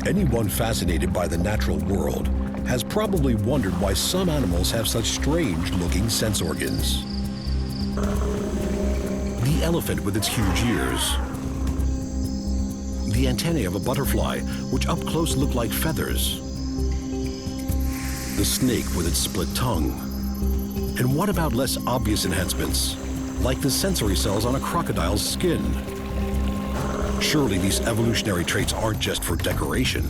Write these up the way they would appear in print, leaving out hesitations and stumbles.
Anyone fascinated by the natural world has probably wondered why some animals have such strange-looking sense organs. The elephant with its huge ears. The antennae of a butterfly, which up close look like feathers. The snake with its split tongue. And what about less obvious enhancements, like the sensory cells on a crocodile's skin? Surely these evolutionary traits aren't just for decoration.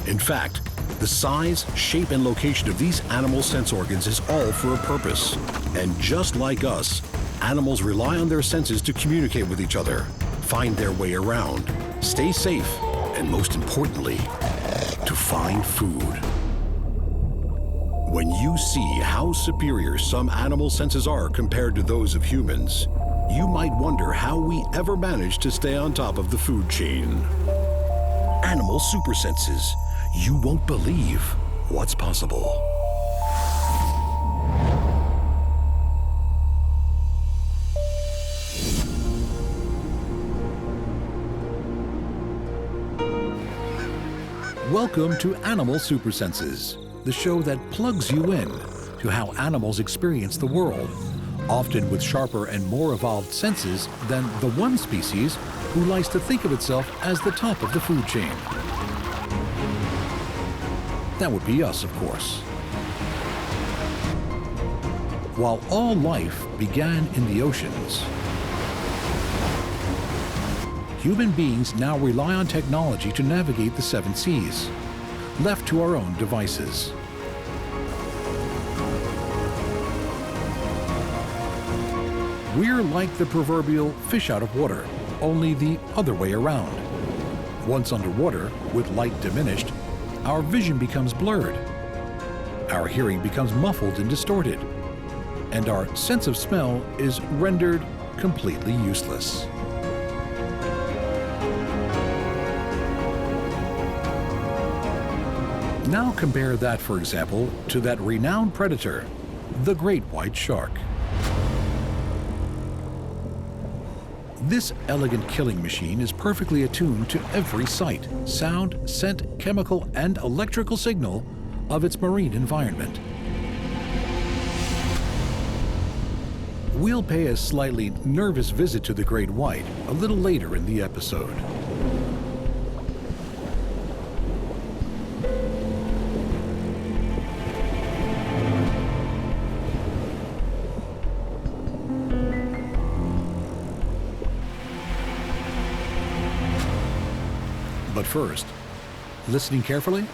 In fact, the size, shape, and location of these animal sense organs is all for a purpose. And just like us, animals rely on their senses to communicate with each other, find their way around, stay safe, and most importantly, to find food. When you see how superior some animal senses are compared to those of humans, you might wonder how we ever managed to stay on top of the food chain. Animal super senses. You won't believe what's possible. Welcome to Animal Super Senses, the show that plugs you in to how animals experience the world, often with sharper and more evolved senses than the one species who likes to think of itself as the top of the food chain. That would be us, of course. While all life began in the oceans, human beings now rely on technology to navigate the seven seas, left to our own devices. We're like the proverbial fish out of water, only the other way around. Once underwater, with light diminished, our vision becomes blurred, our hearing becomes muffled and distorted, and our sense of smell is rendered completely useless. Now compare that, for example, to that renowned predator, the great white shark. This elegant killing machine is perfectly attuned to every sight, sound, scent, chemical, and electrical signal of its marine environment. We'll pay a slightly nervous visit to the great white a little later in the episode. But first, listening carefully?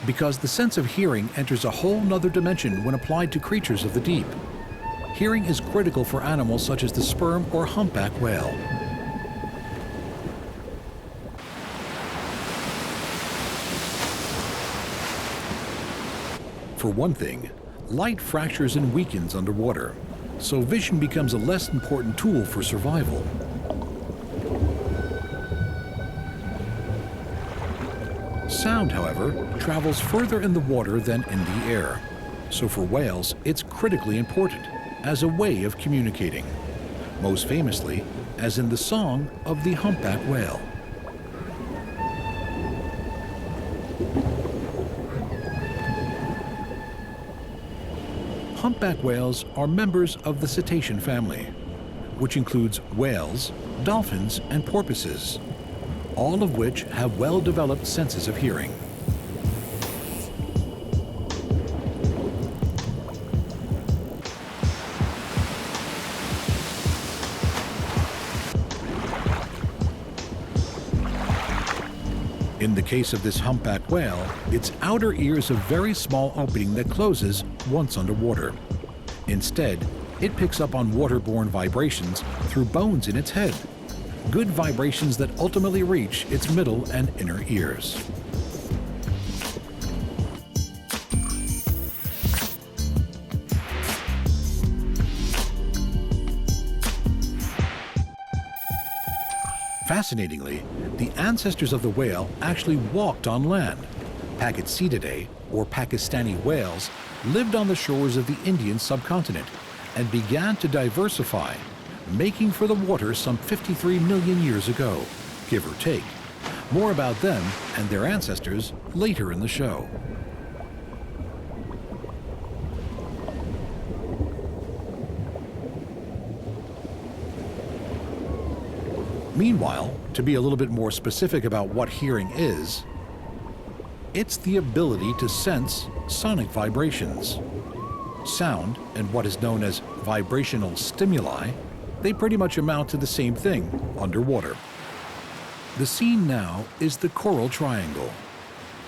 Because the sense of hearing enters a whole nother dimension when applied to creatures of the deep. Hearing is critical for animals such as the sperm or humpback whale. For one thing, light fractures and weakens underwater, so vision becomes a less important tool for survival. Sound, however, travels further in the water than in the air. So for whales, it's critically important as a way of communicating. Most famously, as in the song of the humpback whale. Humpback whales are members of the cetacean family, which includes whales, dolphins, and porpoises, all of which have well-developed senses of hearing. In the case of this humpback whale, its outer ear is a very small opening that closes once underwater. Instead, it picks up on waterborne vibrations through bones in its head. Good vibrations that ultimately reach its middle and inner ears. Fascinatingly, the ancestors of the whale actually walked on land. Pakistanidae, or Pakistani whales, lived on the shores of the Indian subcontinent and began to diversify, making for the water some 53 million years ago, give or take, More about them and their ancestors later in the show. Meanwhile, to be a little bit more specific about what hearing is, it's the ability to sense sonic vibrations. Sound and what is known as vibrational stimuli, they pretty much amount to the same thing underwater. The scene now is the Coral Triangle.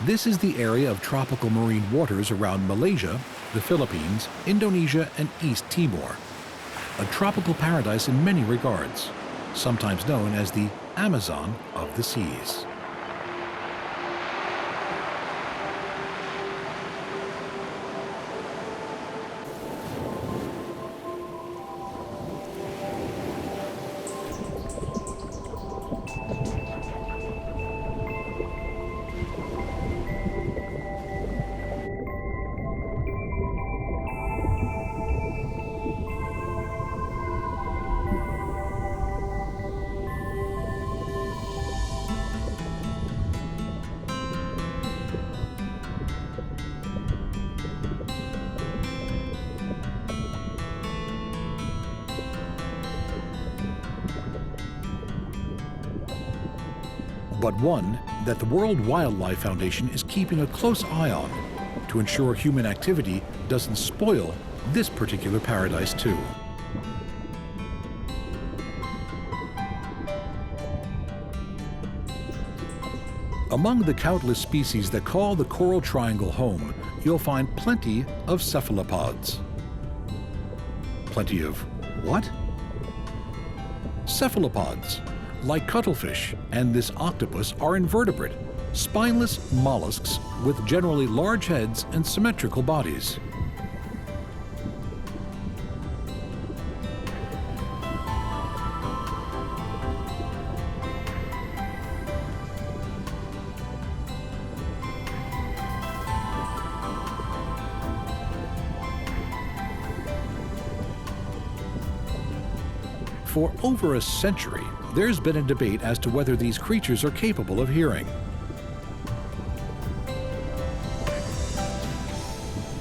This is the area of tropical marine waters around Malaysia, the Philippines, Indonesia, and East Timor. A tropical paradise in many regards, sometimes known as the Amazon of the seas. But one that the World Wildlife Foundation is keeping a close eye on to ensure human activity doesn't spoil this particular paradise too. Among the countless species that call the Coral Triangle home, you'll find plenty of cephalopods. Plenty of what? Cephalopods. Like cuttlefish and this octopus are invertebrate, spineless mollusks with generally large heads and symmetrical bodies. For over a century, there's been a debate as to whether these creatures are capable of hearing.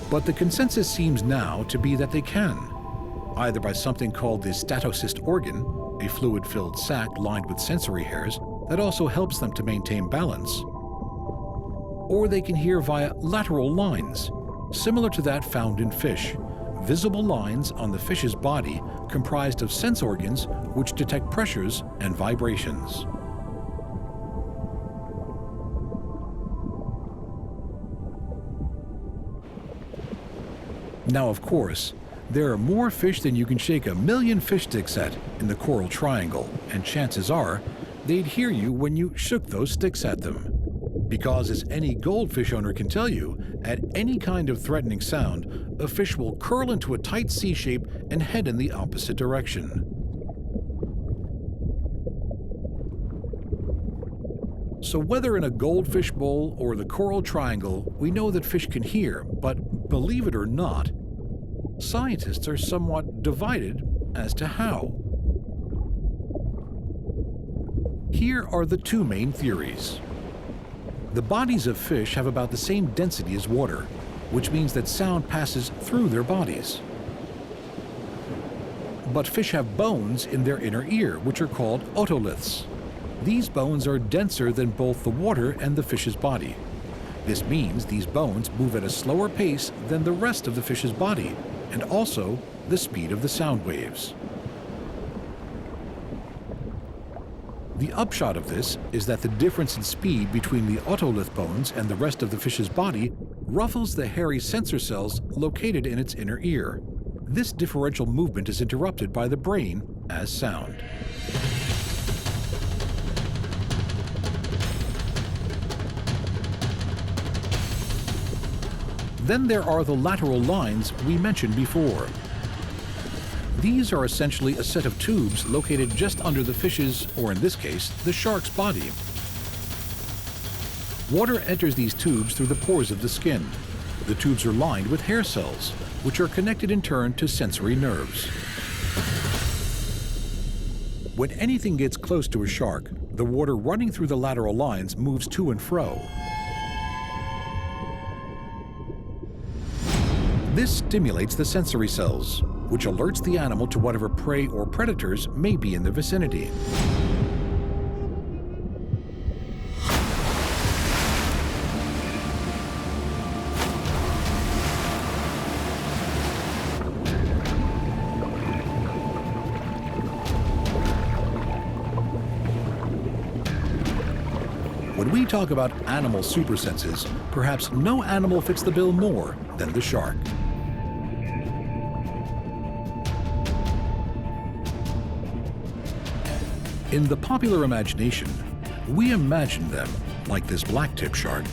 But the consensus seems now to be that they can, either by something called the statocyst organ, a fluid-filled sac lined with sensory hairs that also helps them to maintain balance, or they can hear via lateral lines, similar to that found in fish, visible lines on the fish's body comprised of sense organs which detect pressures and vibrations. Now, of course, there are more fish than you can shake 1,000,000 fish sticks at in the Coral Triangle, and chances are they'd hear you when you shook those sticks at them. Because as any goldfish owner can tell you, at any kind of threatening sound, a fish will curl into a tight C shape and head in the opposite direction. So whether in a goldfish bowl or the Coral Triangle, we know that fish can hear, but believe it or not, scientists are somewhat divided as to how. Here are the two main theories. The bodies of fish have about the same density as water, which means that sound passes through their bodies. But fish have bones in their inner ear, which are called otoliths. These bones are denser than both the water and the fish's body. This means these bones move at a slower pace than the rest of the fish's body, and also the speed of the sound waves. The upshot of this is that the difference in speed between the otolith bones and the rest of the fish's body ruffles the hairy sensor cells located in its inner ear. This differential movement is interrupted by the brain as sound. Then there are the lateral lines we mentioned before. These are essentially a set of tubes located just under the fish's, or in this case, the shark's body. Water enters these tubes through the pores of the skin. The tubes are lined with hair cells, which are connected in turn to sensory nerves. When anything gets close to a shark, The water running through the lateral lines moves to and fro. This stimulates the sensory cells, which alerts the animal to whatever prey or predators may be in the vicinity. When we talk about animal supersenses, perhaps no animal fits the bill more than the shark. In the popular imagination, we imagine them, like this blacktip shark,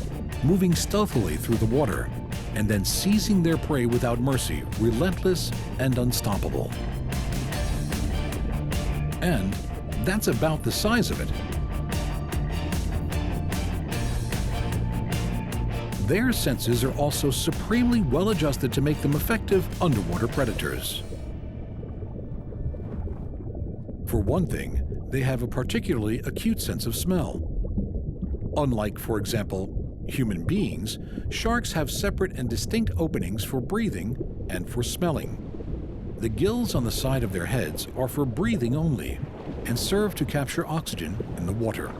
moving stealthily through the water and then seizing their prey without mercy, relentless and unstoppable. And that's about the size of it. Their senses are also supremely well adjusted to make them effective underwater predators. For one thing, they have a particularly acute sense of smell. Unlike, for example, human beings, sharks have separate and distinct openings for breathing and for smelling. The gills on the side of their heads are for breathing only and serve to capture oxygen in the water.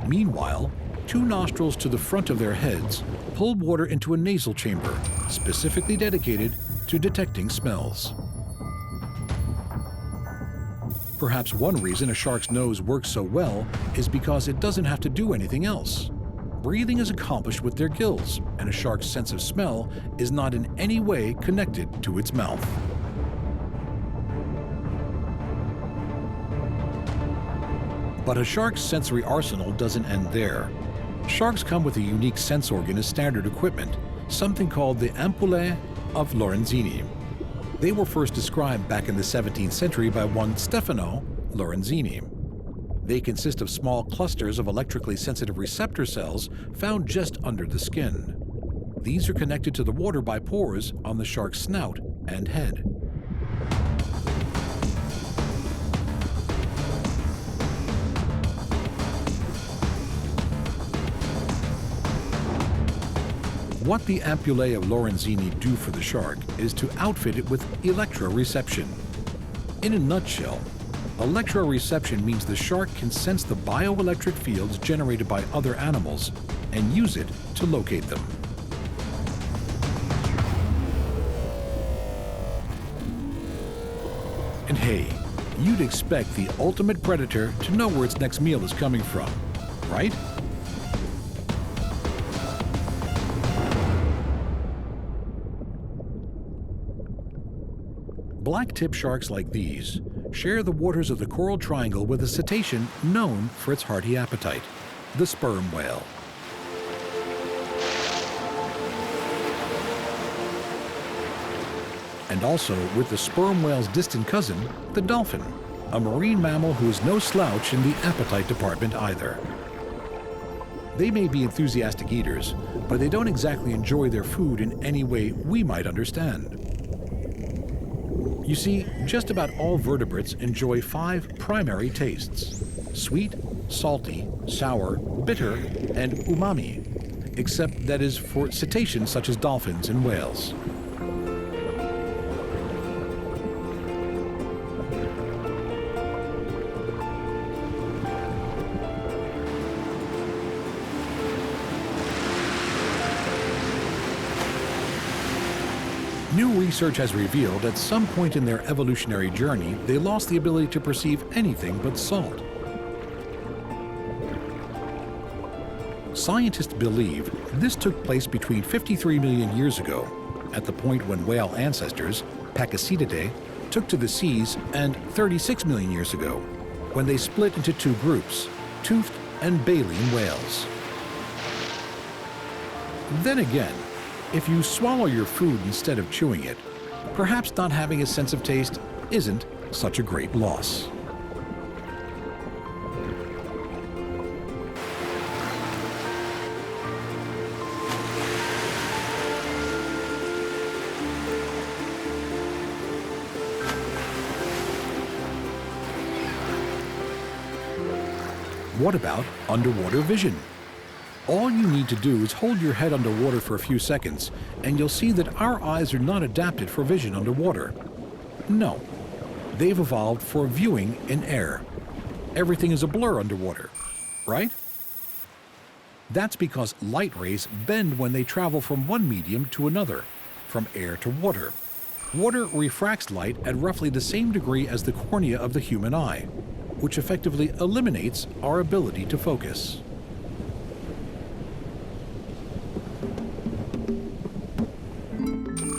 Meanwhile, two nostrils to the front of their heads pull water into a nasal chamber specifically dedicated to detecting smells. Perhaps one reason a shark's nose works so well is because it doesn't have to do anything else. Breathing is accomplished with their gills, and a shark's sense of smell is not in any way connected to its mouth. But a shark's sensory arsenal doesn't end there. Sharks come with a unique sense organ as standard equipment, something called the ampullae of Lorenzini. They were first described back in the 17th century by one Stefano Lorenzini. They consist of small clusters of electrically sensitive receptor cells found just under the skin. These are connected to the water by pores on the shark's snout and head. What the ampullae of Lorenzini do for the shark is to outfit it with electroreception. In a nutshell, electroreception means the shark can sense the bioelectric fields generated by other animals and use it to locate them. And hey, you'd expect the ultimate predator to know where its next meal is coming from, right? Black-tip sharks like these share the waters of the Coral Triangle with a cetacean known for its hearty appetite, the sperm whale. And also with the sperm whale's distant cousin, the dolphin, a marine mammal who is no slouch in the appetite department either. They may be enthusiastic eaters, but they don't exactly enjoy their food in any way we might understand. You see, just about all vertebrates enjoy 5 primary tastes: sweet, salty, sour, bitter, and umami, except that is for cetaceans such as dolphins and whales. New research has revealed at some point in their evolutionary journey, they lost the ability to perceive anything but salt. Scientists believe this took place between 53 million years ago, at the point when whale ancestors, Pachycetidae, took to the seas, and 36 million years ago, when they split into 2 groups, toothed and baleen whales. Then again, if you swallow your food instead of chewing it, perhaps not having a sense of taste isn't such a great loss. What about underwater vision? All you need to do is hold your head underwater for a few seconds, and you'll see that our eyes are not adapted for vision underwater. No, they've evolved for viewing in air. Everything is a blur underwater, right? That's because light rays bend when they travel from one medium to another, from air to water. Water refracts light at roughly the same degree as the cornea of the human eye, which effectively eliminates our ability to focus.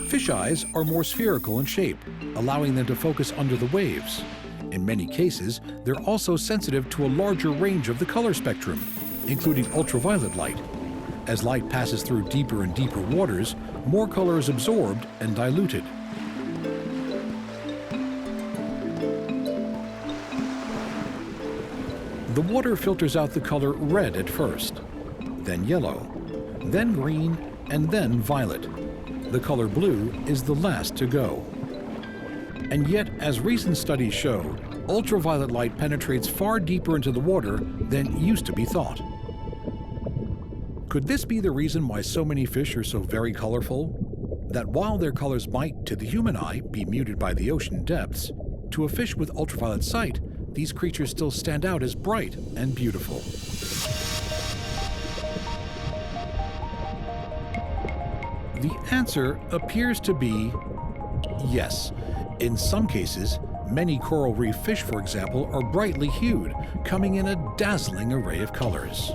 Fish eyes are more spherical in shape, allowing them to focus under the waves. In many cases, they're also sensitive to a larger range of the color spectrum, including ultraviolet light. As light passes through deeper and deeper waters, more color is absorbed and diluted. The water filters out the color red at first, then yellow, then green, and then violet. The color blue is the last to go. And yet, as recent studies show, ultraviolet light penetrates far deeper into the water than used to be thought. Could this be the reason why so many fish are so very colorful? That while their colors might, to the human eye, be muted by the ocean depths, to a fish with ultraviolet sight, these creatures still stand out as bright and beautiful. The answer appears to be yes. In some cases, many coral reef fish, for example, are brightly hued, coming in a dazzling array of colors.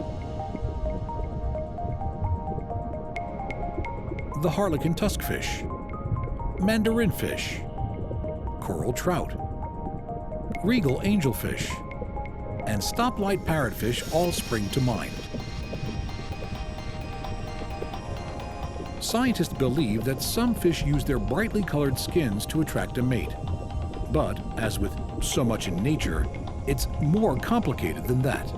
The harlequin tuskfish, mandarin fish, coral trout, regal angelfish, and stoplight parrotfish all spring to mind. Scientists believe that some fish use their brightly colored skins to attract a mate. But, as with so much in nature, it's more complicated than that.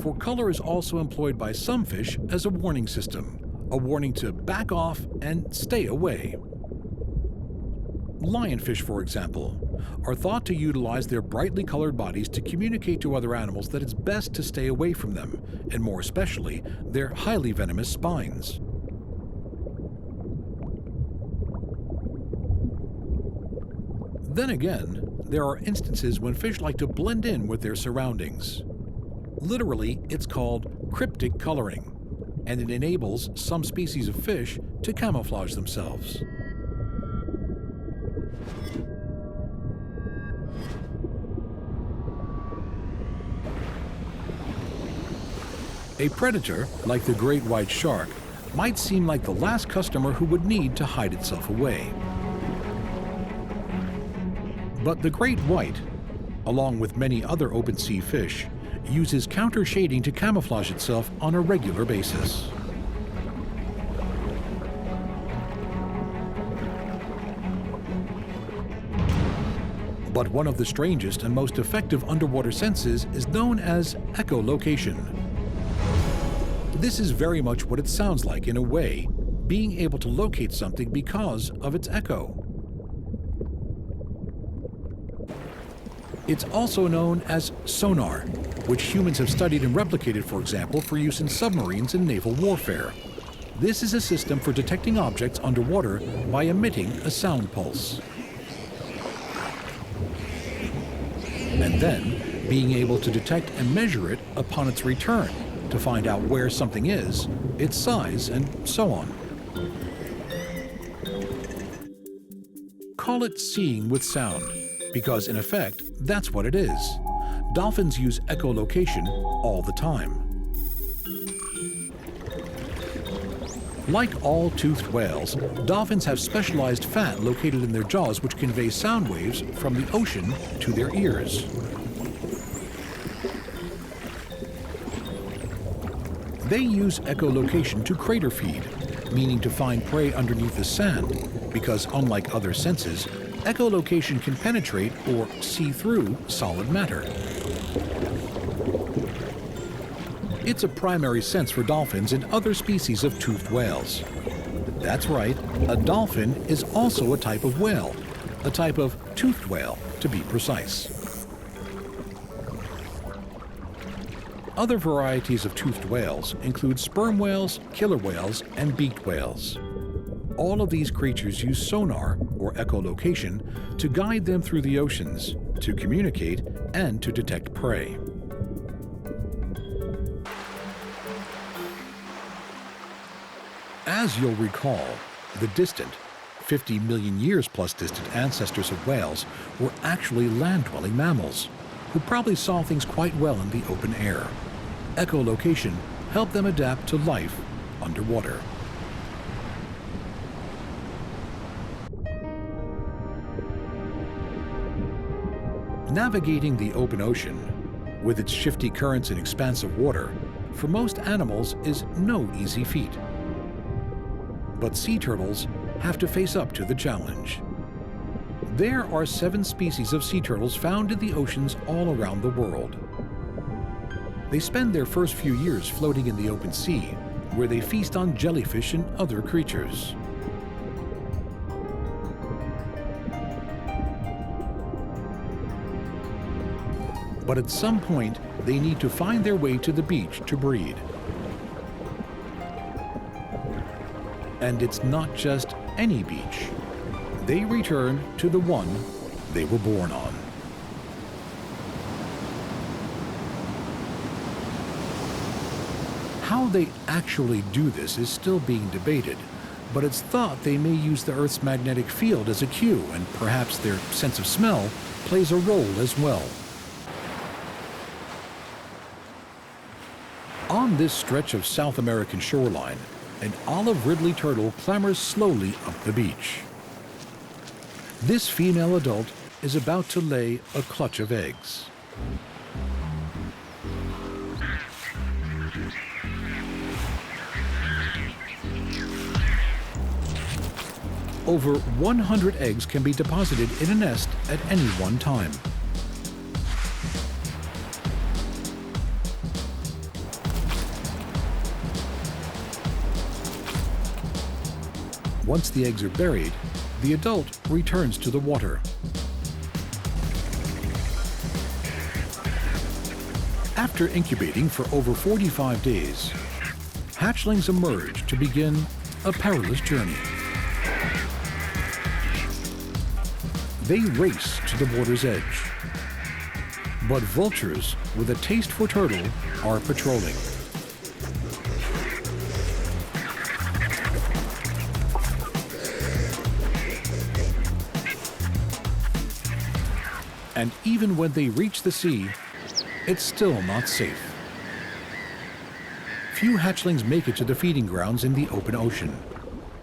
For color is also employed by some fish as a warning system, a warning to back off and stay away. Lionfish, for example, are thought to utilize their brightly colored bodies to communicate to other animals that it's best to stay away from them, and more especially, their highly venomous spines. Then again, there are instances when fish like to blend in with their surroundings. Literally, it's called cryptic coloring, and it enables some species of fish to camouflage themselves. A predator, like the great white shark, might seem like the last customer who would need to hide itself away. But the great white, along with many other open sea fish, uses counter shading to camouflage itself on a regular basis. But one of the strangest and most effective underwater senses is known as echolocation. This is very much what it sounds like in a way, being able to locate something because of its echo. It's also known as sonar, which humans have studied and replicated, for example, for use in submarines and naval warfare. This is a system for detecting objects underwater by emitting a sound pulse. And then being able to detect and measure it upon its return to find out where something is, its size, and so on. Call it seeing with sound, because in effect, that's what it is. Dolphins use echolocation all the time. Like all toothed whales, dolphins have specialized fat located in their jaws which convey sound waves from the ocean to their ears. They use echolocation to crater feed, meaning to find prey underneath the sand, because unlike other senses, echolocation can penetrate or see through solid matter. It's a primary sense for dolphins and other species of toothed whales. That's right, a dolphin is also a type of whale, a type of toothed whale, to be precise. Other varieties of toothed whales include sperm whales, killer whales, and beaked whales. All of these creatures use sonar, or echolocation, to guide them through the oceans, to communicate, and to detect prey. As you'll recall, the distant, 50 million years plus distant ancestors of whales were actually land-dwelling mammals, who probably saw things quite well in the open air. Echolocation helped them adapt to life underwater. Navigating the open ocean, with its shifty currents and expansive water, for most animals is no easy feat. But sea turtles have to face up to the challenge. There are 7 species of sea turtles found in the oceans all around the world. They spend their first few years floating in the open sea, where they feast on jellyfish and other creatures. But at some point, they need to find their way to the beach to breed. And it's not just any beach. They return to the one they were born on. How they actually do this is still being debated, but it's thought they may use the Earth's magnetic field as a cue, and perhaps their sense of smell plays a role as well. On this stretch of South American shoreline, an olive ridley turtle clambers slowly up the beach. This female adult is about to lay a clutch of eggs. Over 100 eggs can be deposited in a nest at any one time. Once the eggs are buried, the adult returns to the water. After incubating for over 45 days, hatchlings emerge to begin a perilous journey. They race to the water's edge. But vultures with a taste for turtle are patrolling. And even when they reach the sea, it's still not safe. Few hatchlings make it to the feeding grounds in the open ocean.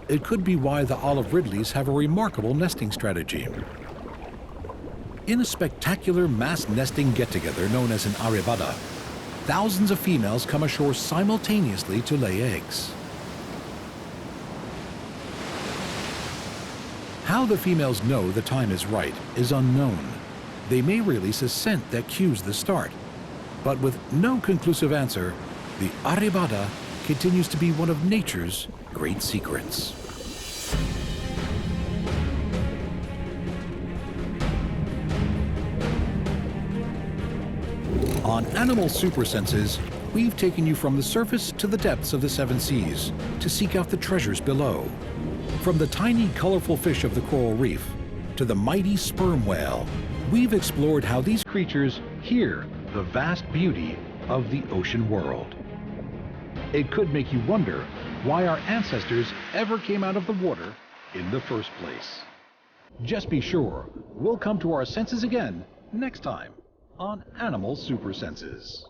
It could be why the olive ridleys have a remarkable nesting strategy. In a spectacular mass nesting get-together known as an arrebada, thousands of females come ashore simultaneously to lay eggs. How the females know the time is right is unknown. They may release a scent that cues the start. But with no conclusive answer, the arrebada continues to be one of nature's great secrets. On Animal Super Senses, we've taken you from the surface to the depths of the 7 seas to seek out the treasures below. From the tiny, colorful fish of the coral reef to the mighty sperm whale, we've explored how these creatures hear the vast beauty of the ocean world. It could make you wonder why our ancestors ever came out of the water in the first place. Just be sure we'll come to our senses again next time on Animal Super Senses.